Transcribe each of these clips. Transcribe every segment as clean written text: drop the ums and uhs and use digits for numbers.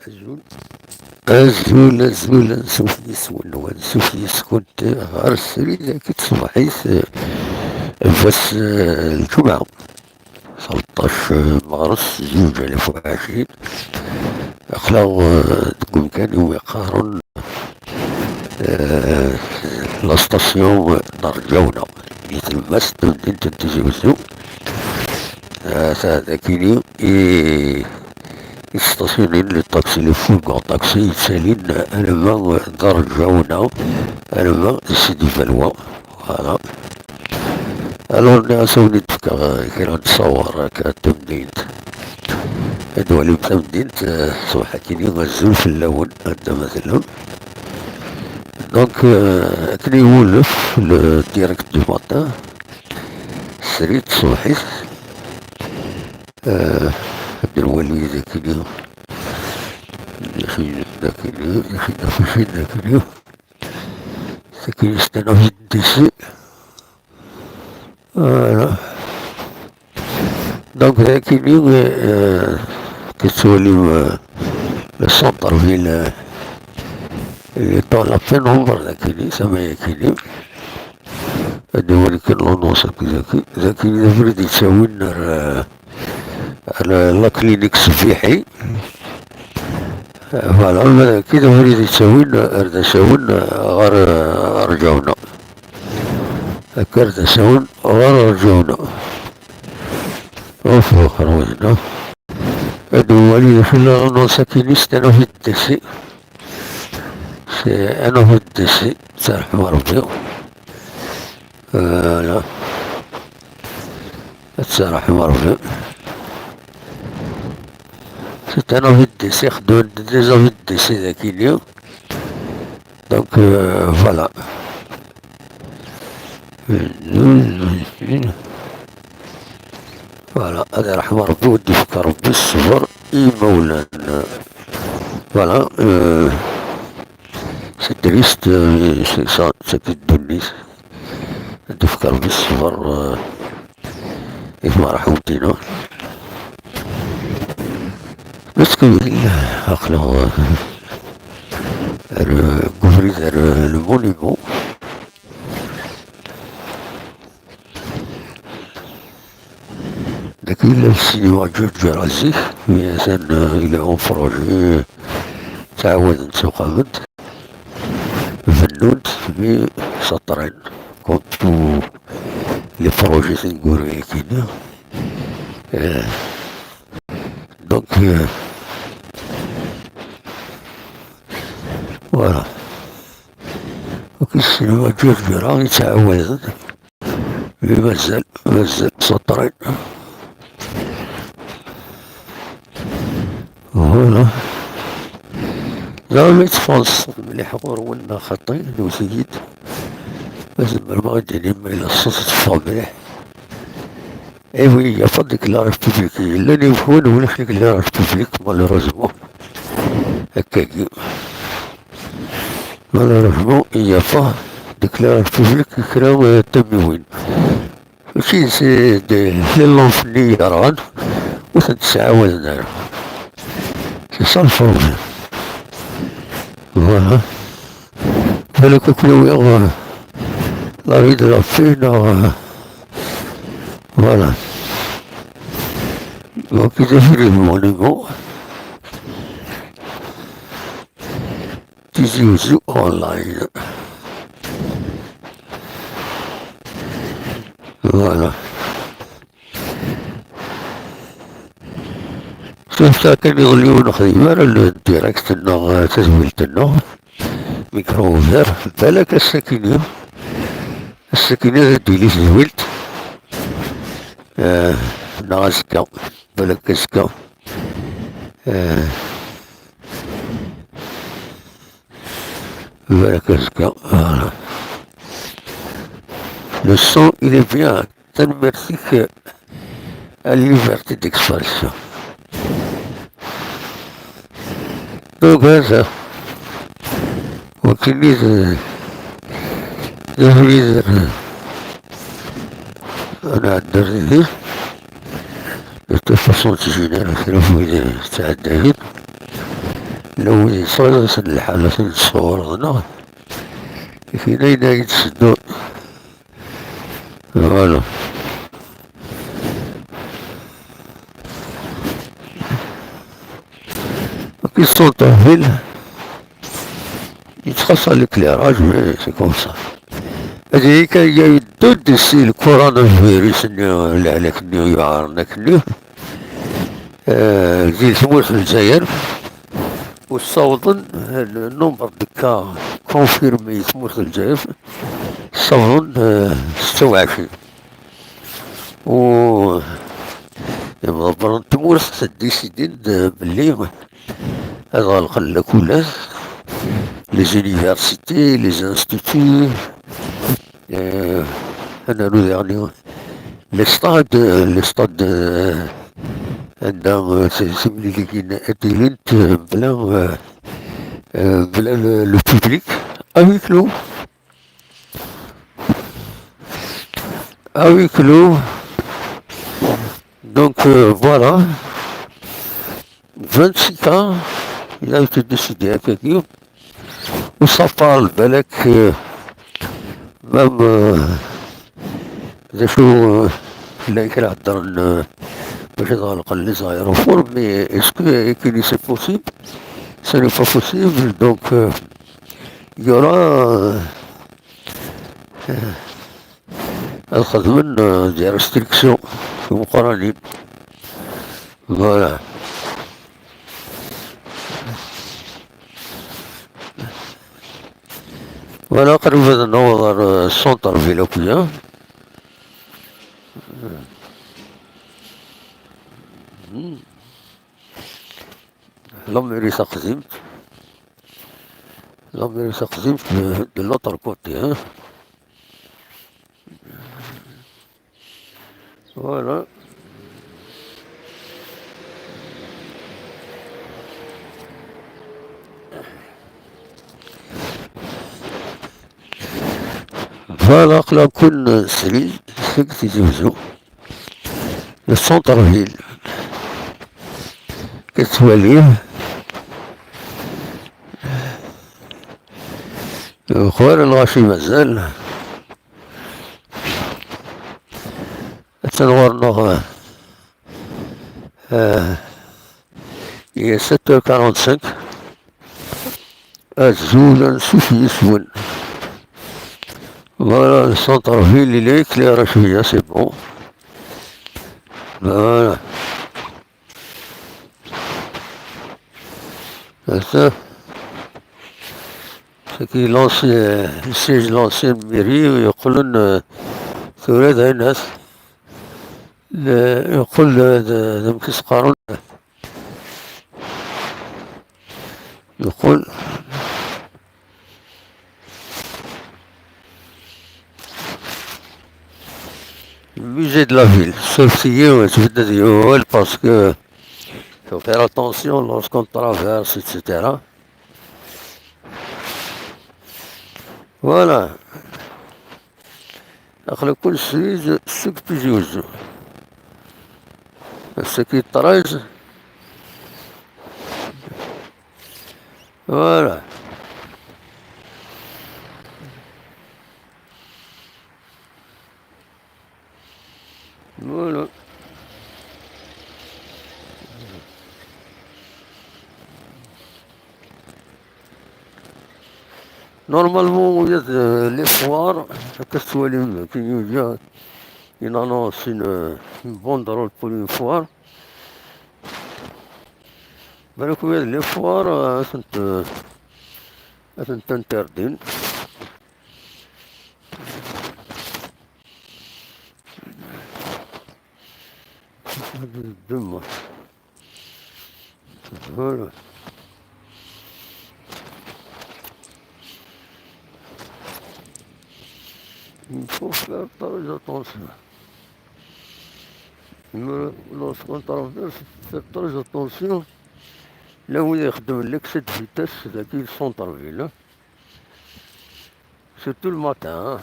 أزول أزول نشوف يسون ونشوف يسكت غار السري ذاك تصبحيت فاس الجمعة 13 مارس 2020 أخلاق تقول كان يقارن لا ستاسيون دار الجونة مثل ماس تبدين تتجوزو هذاك اليوم يستاسيونين للطاكسي لي فوق طاكسي يتسالين أنا ما دار الجونة أنا ما سيدي فالوا فوالا الوغ الناس وليت كي نتصور هكا تمدينت هادو اللي تمدينت صبحت لي غزول في اللون هدا مثلا دونك كني يولف الديريكت دو ماتان سريت صبحيت هاد الوالي ذاك اليوم ذاك اليوم ذاك اليوم ذاك اليوم ستنا في الديسي فوالا دونك ذاك اليوم كتولي السونتر فيل اللي طالع في نومبر ذاك اليوم سما ذاك اليوم هذا هو اللي كان لونونس ذاك اليوم فريد يساوي لنا على لا كلينيك الصفيحي فوالا كذا فريد يساوي لنا يساوي لنا غار رجعونا هكا تساوي غار رجعونا وفوق خرجنا هذا هو اللي في لونونس كينيست أنا في الدسي أنا في الدسي ترحم ربي لا ترحم ربي أنا في الدسي خدو ديجا في الدسي ذاك اليوم دونك فوالا فوالا هذا رحم ربي ودي فك ربي الصبر إي مولانا فوالا سي تريست سي سا كيدونيس ودي فك ربي الصبر إسمع رحمتينا بس كويل أخلاق كفري دار المونيمون داك إلا السينما جوج راسيه ميزان إلا أون بروجي تعاود نتقابل فنون مي سطرين كنتو لي بروجي تنقولو كينا دونك فوالا وكي السينما جوج راه يتعاود مي مازال سطرين فوالا لا ما يتفاصل مليح غور ولنا خطي وسيد لازم ما غادي ما إلا الصوت تفا مليح ايوي فا ديكلاري بوبليك لا نيفون ولا ديكلاري بوبليك مالوروزمون هكاكي مالوروزمون إيا فا ديكلاري بوبليك كراو تموين ماشي سي لي لونفنية راه وتتعاود نعرف سي سا البروبليم فوالا بالك كلو لا فيدرا فينا فوالا وكي تفري المونيمون تيجيوزو اونلاين فوالا شوف كان يغليو نخدم على الديريكت انه تزويلت انه ميكرو فير بالك السكينة ديلي زويلت نغسكا بالك كسكا بالك كسكا فوالا le son il est bien merci que à la liberté d'expression donc هذا وكنيز يريد أنا أدري de toute façon جينيرال في الفويدة تاع الدهيد لو يصير الحالة الصور هنا فينا يتسدو. فوالا. Question de ta ville, il trace à l'éclairage, mais c'est comme ça. هذيك هي ضد الكورونا فيروس اللي عليك يعارضك زي ثمور في الجزائر والصوتن النمبر دكا كونفيرمي ثمور في الجزائر الصوتن 26 و مدبر التمور ديسيدين باللي هذا غلق لكولات لي زونيفرسيتي لي انستيتو انا يعني لي ستاد عندنا سيملي اللي كاين اتيلنت بلا لو بوبليك افيك لو avec l'eau. Donc voilà, 26 ans, il a été décidé à quelqu'un où ça parle avec même des choses qu'il a écrit dans باش يغلق les aéroports, mais est-ce que c'est possible? Ce n'est pas possible, donc il y aura الأخذ من des restrictions مقارنين. Voilà. Voilà, قريب هذا النوضر السونتر في لوكيا. لميري سقزمت de l'autre côté. Hein. Voilà. Voilà, là, كل سريج سكتي زوزو السونتر فيل كتوليه خوير الغاشي مازال تنورنا هي 7h45 الزول سوفي يسون. Voilà, le centre-ville, il est éclairé, c'est bon. Voilà. Ça, c'est qui l'ancien, le siège de l'ancienne mairie, يقولون تولد الناس يقول مكيس قارون يقول musée de la ville, sauf si tu veux dire parce que faut faire attention lorsqu'on traverse, etc. Voilà. على كل شيء سك بجوز السكي الطراج. Voilà. Voilà. Normalement, il y a les foires, qu'est-ce que il annonce une banderole pour une foire. بالك لي فوار تنتردين. الدمة. Voilà. Il faut faire très attention. Lorsqu'on traverse, faire très attention. Là où يخدم l'excès de vitesse, c'est qu'ils sont en ville. Surtout le matin.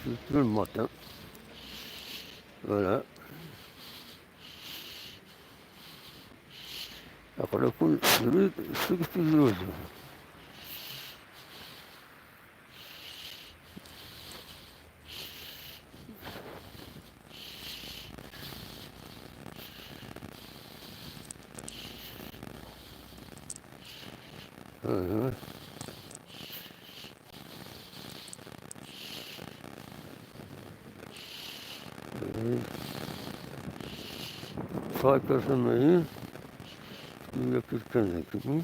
Surtout le matin. Voilà. أقول لكم تريد سكت زوز. فاكر سمعين يكر كان ذكي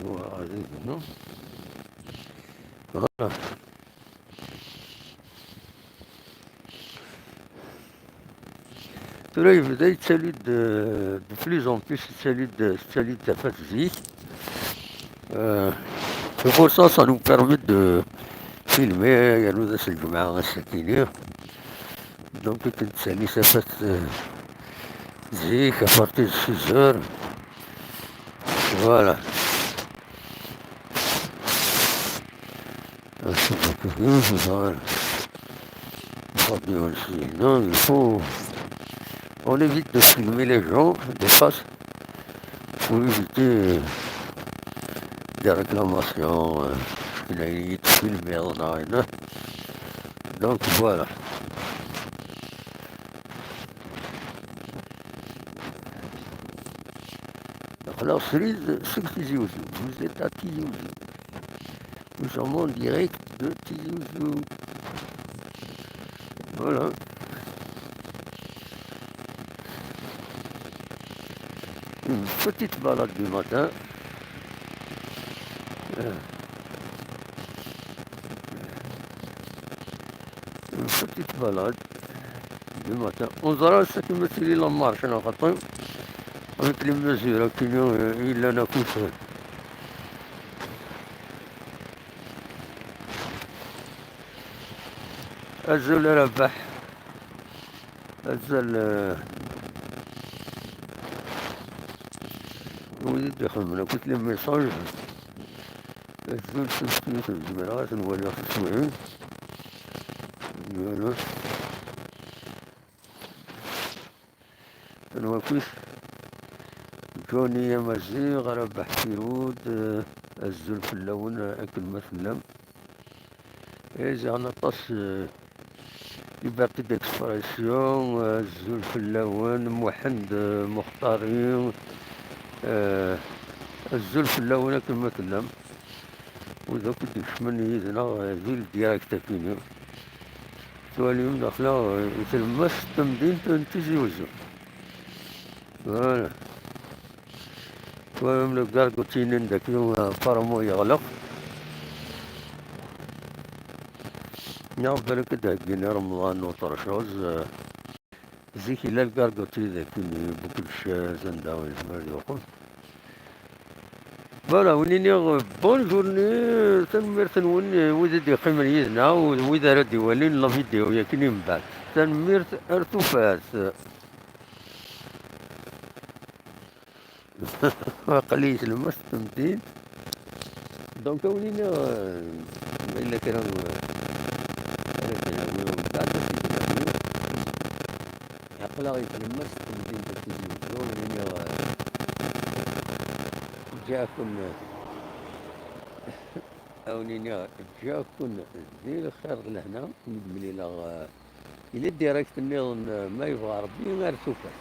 هو عزيز نو. Là, il faisait celui de plus en plus celui de Fatzi. Et pour ça nous permet de filmer. Il y a nous des الجماعة الساكنين. Donc, كنت سالي سافت زيك à partir de 6 heures. Voilà. Voilà. Non, il faut... On évite de filmer les gens de face pour éviter des réclamations. Il a été filmé en arène. Donc voilà. Alors, ce que Tizi Ouzou, vous êtes à Tizi Ouzou. Nous sommes en direct de Tizi Ouzou. Voilà. Une petite balade du matin. Une petite balade du matin. On verra ce qui me fait la marche en matin. Avec les mesures qu'il en a coupé. أزل ربح أزل وليد دخل من قلت له ميساج أزل سلسلة الجماعات ولا تسمعين قالوا أنا كيف كوني مزيغ ربح فيرود أزل في اللون أكل مثلا إذا أنا طس liberté d'expression, الزول اللون محند مختارين الزول اللون كما كلام وإذا كنت تشمني إذنا زول ديراكتا فيني تواليهم داخلا يتلمس تمدين تنتزي وزو فوالا تواليهم لقار قوتينين داك يوم فرمو يغلق نعم بالك داكين رمضان وطرشوز زيك إلا القارقوتي ذاكيني بكلش زنداوي زمار يوقف فوالا ونيني بون جورني تنمير وني وإذا دي قيمة يزنا وإذا ردي والين لا فيديو ياكيني من بعد تنمير ارتفاس قليش لمس تمتين دونك ونيني إلا كان يقلا يتلمس تمدين تلفزيون ونيني جاكم أو نيني جاكم ذي الخير لهنا ملي إلا ديريكت النظام ما يبغى ربي غير سوكر